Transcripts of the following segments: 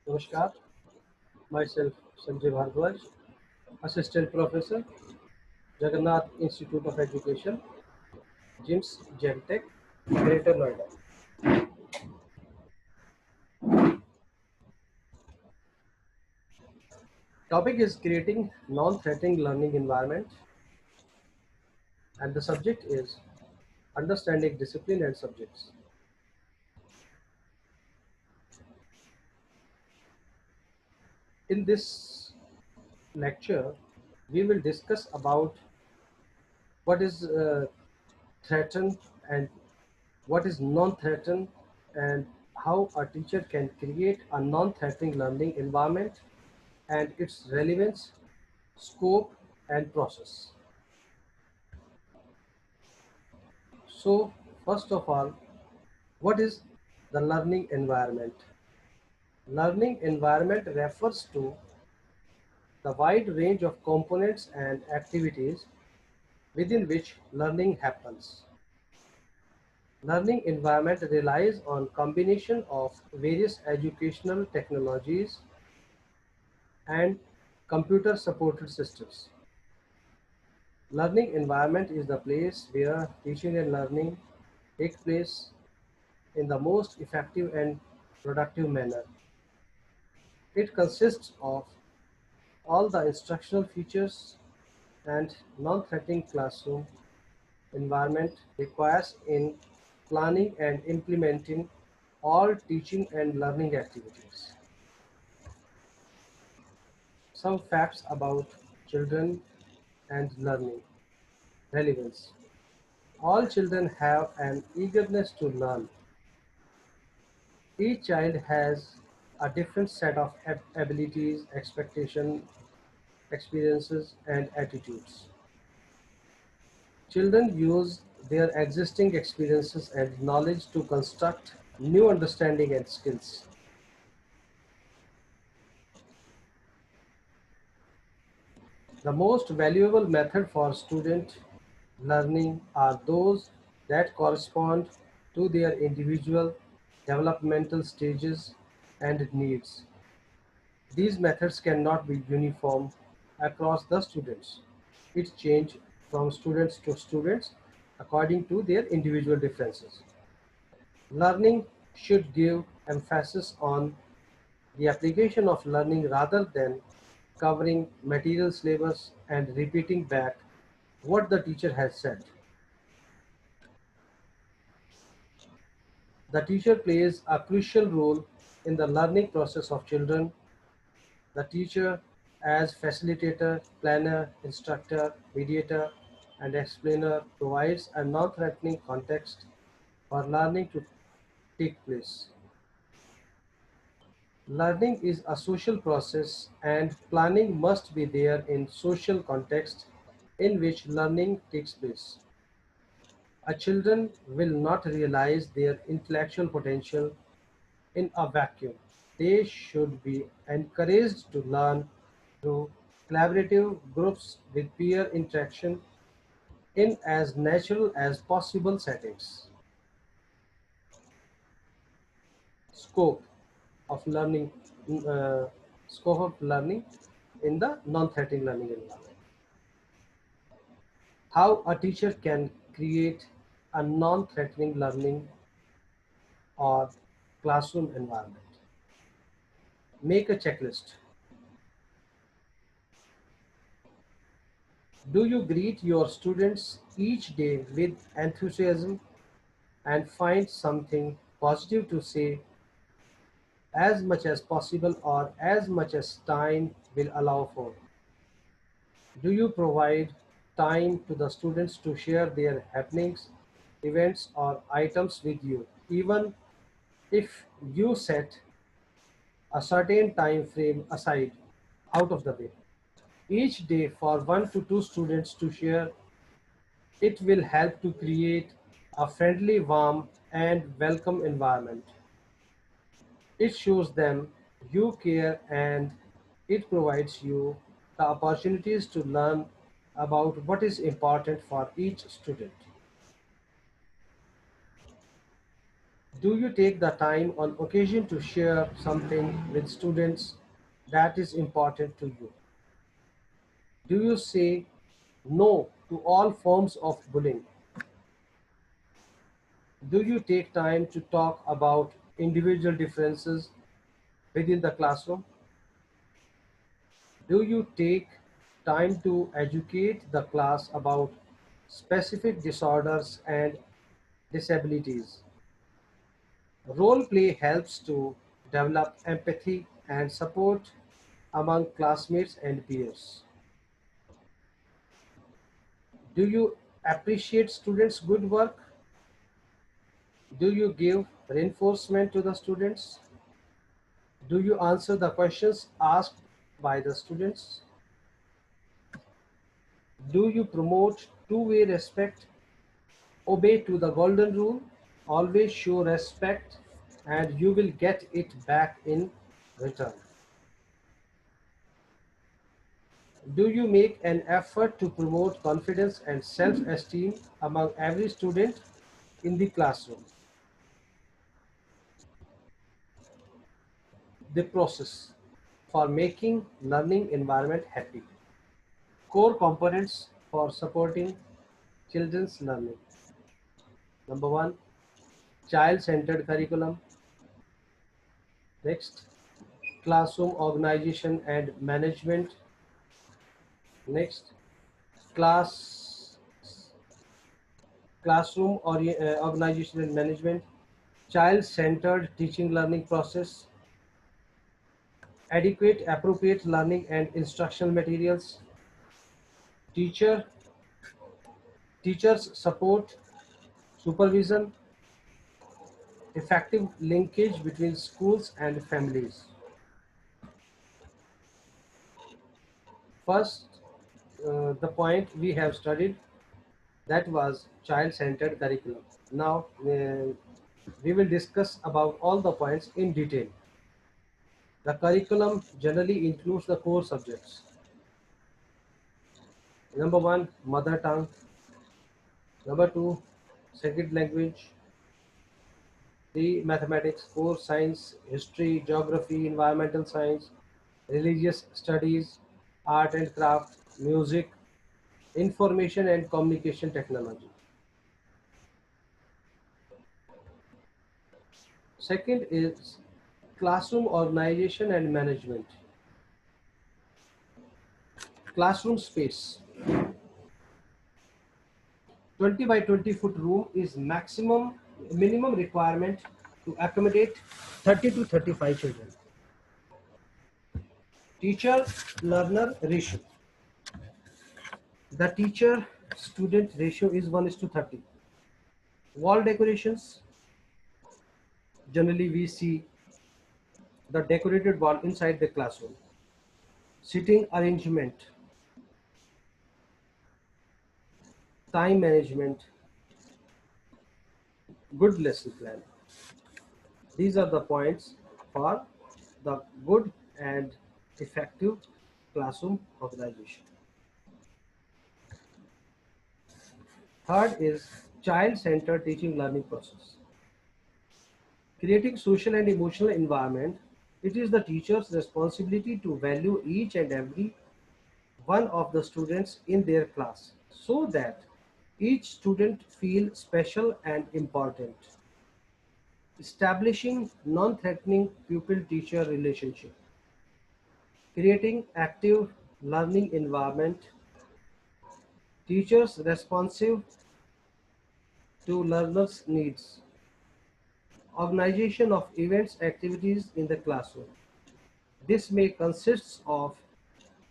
Namaskar, myself Sanjay Bhardwaj, Assistant Professor, Jagannath Institute of Education, JIMS Gemtech, Greater Noida. Topic is creating non-threatening learning environment, and the subject is understanding discipline and subjects. In this lecture, we will discuss about what is threatened and what is non-threatened, and how a teacher can create a non-threatening learning environment and its relevance, scope, and process. So, first of all, what is the learning environment? Learning environment refers to the wide range of components and activities within which learning happens. Learning environment relies on combination of various educational technologies and computer supported systems. Learning environment is the place where teaching and learning take place in the most effective and productive manner. It consists of all the instructional features and non-threatening classroom environment requires in planning and implementing all teaching and learning activities. Some facts about children and learning relevance. All children have an eagerness to learn. Each child has a different set of abilities, expectations, experiences, and attitudes. Children use their existing experiences and knowledge to construct new understanding and skills. The most valuable method for student learning are those that correspond to their individual developmental stages and needs. These methods cannot be uniform across the students. It changes from students to students according to their individual differences. Learning should give emphasis on the application of learning rather than covering material syllabus and repeating back what the teacher has said. The teacher plays a crucial role in the learning process of children. The teacher, as facilitator, planner, instructor, mediator, and explainer, provides a non-threatening context for learning to take place. Learning is a social process, and planning must be there in social context in which learning takes place. A children will not realize their intellectual potential in a vacuum. They should be encouraged to learn through collaborative groups with peer interaction in as natural as possible settings. Scope of learning, uh, scope of learning in the non-threatening learning environment. How a teacher can create a non-threatening learning or classroom environment. Make a checklist. Do you greet your students each day with enthusiasm and find something positive to say as much as possible or as much as time will allow for? Do you provide time to the students to share their happenings, events, or items with you, even if you set a certain time frame aside out of the way? Each day for 1 to 2 students to share, it will help to create a friendly, warm, and welcome environment. It shows them you care, and it provides you the opportunities to learn about what is important for each student. Do you take the time on occasion to share something with students that is important to you? Do you say no to all forms of bullying? Do you take time to talk about individual differences within the classroom? Do you take time to educate the class about specific disorders and disabilities? Role play helps to develop empathy and support among classmates and peers. Do you appreciate students' good work? Do you give reinforcement to the students? Do you answer the questions asked by the students? Do you promote two-way respect? Obey to the golden rule. Always show respect and you will get it back in return. Do you make an effort to promote confidence and self-esteem among every student in the classroom? The process for making learning environment happy. Core components for supporting children's learning. Number one, child-centered curriculum. Next, classroom organization and management. Next, class classroom organization and management. Child-centered teaching learning process. Adequate, appropriate learning and instructional materials. Teacher, teachers support, supervision, effective linkage between schools and families. First, the point we have studied, that was child-centered curriculum. Now, we will discuss about all the points in detail. The curriculum generally includes the core subjects. Number one, mother tongue. Number two, second language. Three, mathematics. Four, science, history, geography, environmental science, religious studies, art and craft, music, information and communication technology. Second is classroom organization and management. Classroom space. 20 by 20 foot room is minimum requirement to accommodate 30 to 35 children. Teacher learner ratio. The teacher student ratio is 1:30. Wall decorations. Generally we see the decorated wall inside the classroom. Seating arrangement. Time management. Good lesson plan. These are the points for the good and effective classroom organization. Third is child-centered teaching learning process. Creating social and emotional environment, it is the teacher's responsibility to value each and every one of the students in their class so that each student feel special and important. Establishing non-threatening pupil-teacher relationship. Creating active learning environment. Teachers responsive to learners' needs. Organization of events activities in the classroom. This may consist of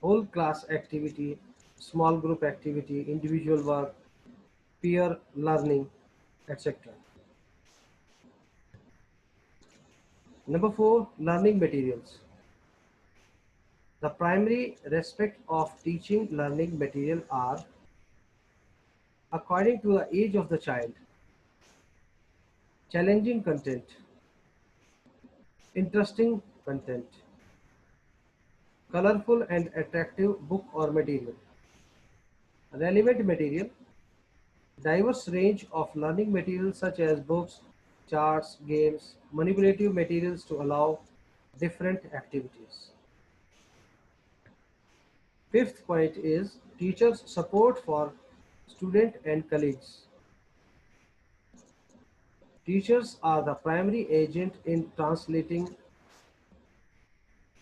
whole class activity, small group activity, individual work, peer learning, etc. Number four, learning materials. The primary aspect of teaching learning material are, according to the age of the child, challenging content, interesting content, colorful and attractive book or material, relevant material, diverse range of learning materials such as books, charts, games, manipulative materials to allow different activities. Fifth point is teachers' support for student and colleagues. Teachers are the primary agent in translating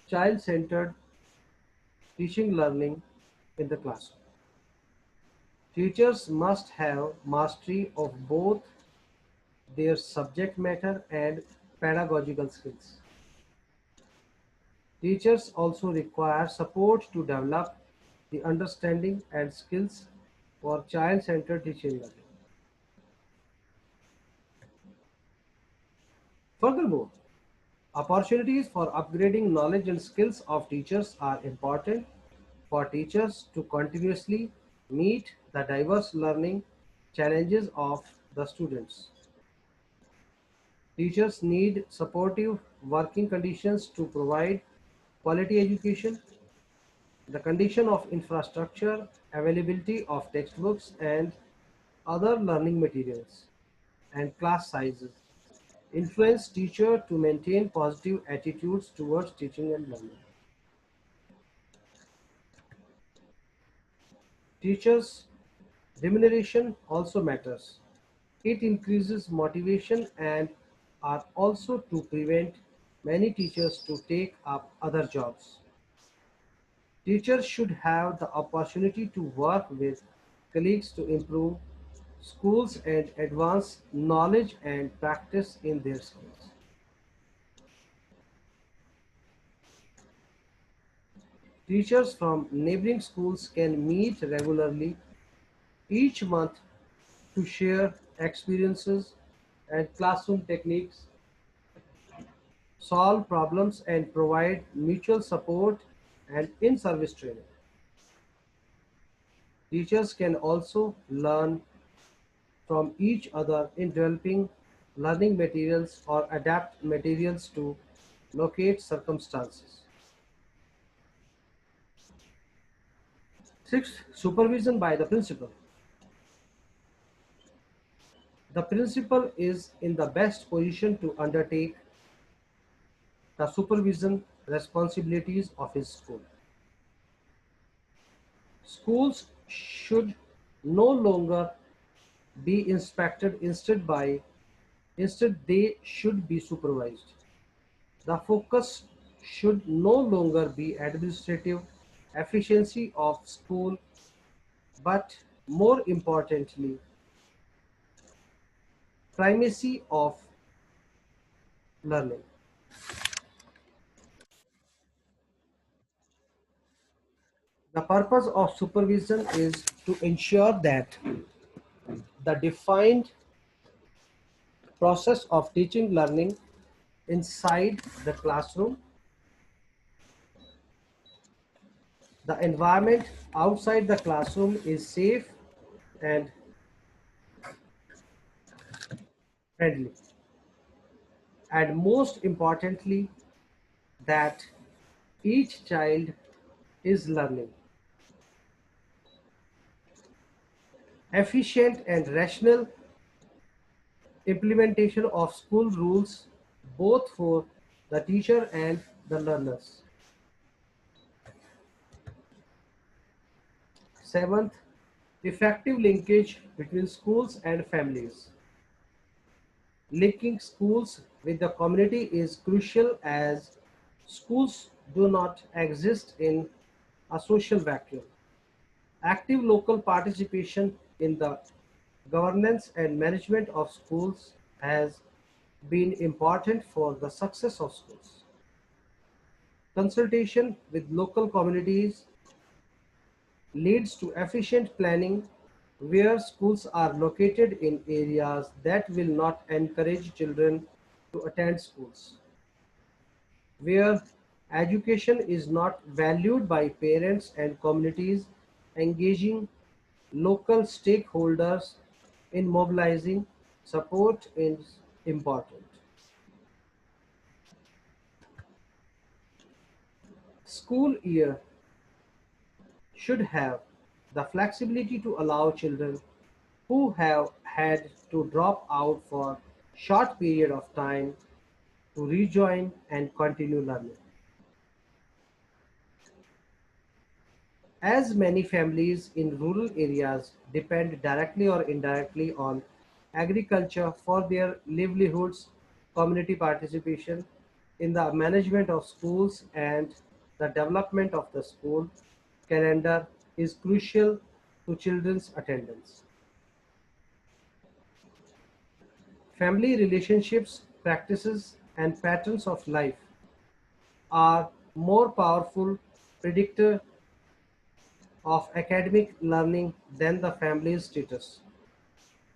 child-centered teaching learning in the classroom. Teachers must have mastery of both their subject matter and pedagogical skills. Teachers also require support to develop the understanding and skills for child-centered teaching learning. Furthermore, opportunities for upgrading knowledge and skills of teachers are important for teachers to continuously meet the diverse learning challenges of the students. Teachers need supportive working conditions to provide quality education. The condition of infrastructure, availability of textbooks and other learning materials, and class sizes influence teacher to maintain positive attitudes towards teaching and learning. Teachers' remuneration also matters. It increases motivation and are also to prevent many teachers to take up other jobs. Teachers should have the opportunity to work with colleagues to improve schools and advance knowledge and practice in their skills. Teachers from neighboring schools can meet regularly each month to share experiences and classroom techniques, solve problems, and provide mutual support and in service training. Teachers can also learn from each other in developing learning materials or adapt materials to locate circumstances. Sixth, supervision by the principal. The principal is in the best position to undertake the supervision responsibilities of his school. Schools should no longer be inspected instead they should be supervised. The focus should no longer be administrative efficiency of school but more importantly primacy of learning. The purpose of supervision is to ensure that the defined process of teaching learning inside the classroom, the environment outside the classroom is safe and friendly, and most importantly, that each child is learning. Efficient and rational implementation of school rules both for the teacher and the learners. Seventh, effective linkage between schools and families. Linking schools with the community is crucial as schools do not exist in a social vacuum. Active local participation in the governance and management of schools has been important for the success of schools. Consultation with local communities leads to efficient planning where schools are located in areas that will not encourage children to attend schools, where education is not valued by parents and communities, engaging local stakeholders in mobilizing support is important. School year should have the flexibility to allow children who have had to drop out for short period of time to rejoin and continue learning. As many families in rural areas depend directly or indirectly on agriculture for their livelihoods, community participation in the management of schools and the development of the school calendar is crucial to children's attendance. Family relationships, practices, and patterns of life are more powerful predictor of academic learning than the family's status.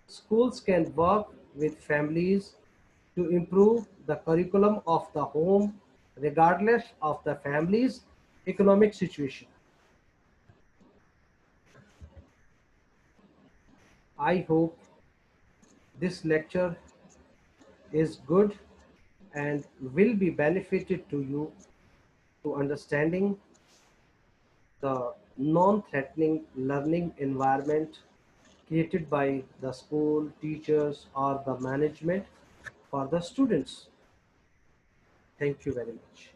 Schools can work with families to improve the curriculum of the home regardless of the family's economic situation. I hope this lecture is good and will be benefited to you to understanding the non-threatening learning environment created by the school, teachers, or the management for the students. Thank you very much.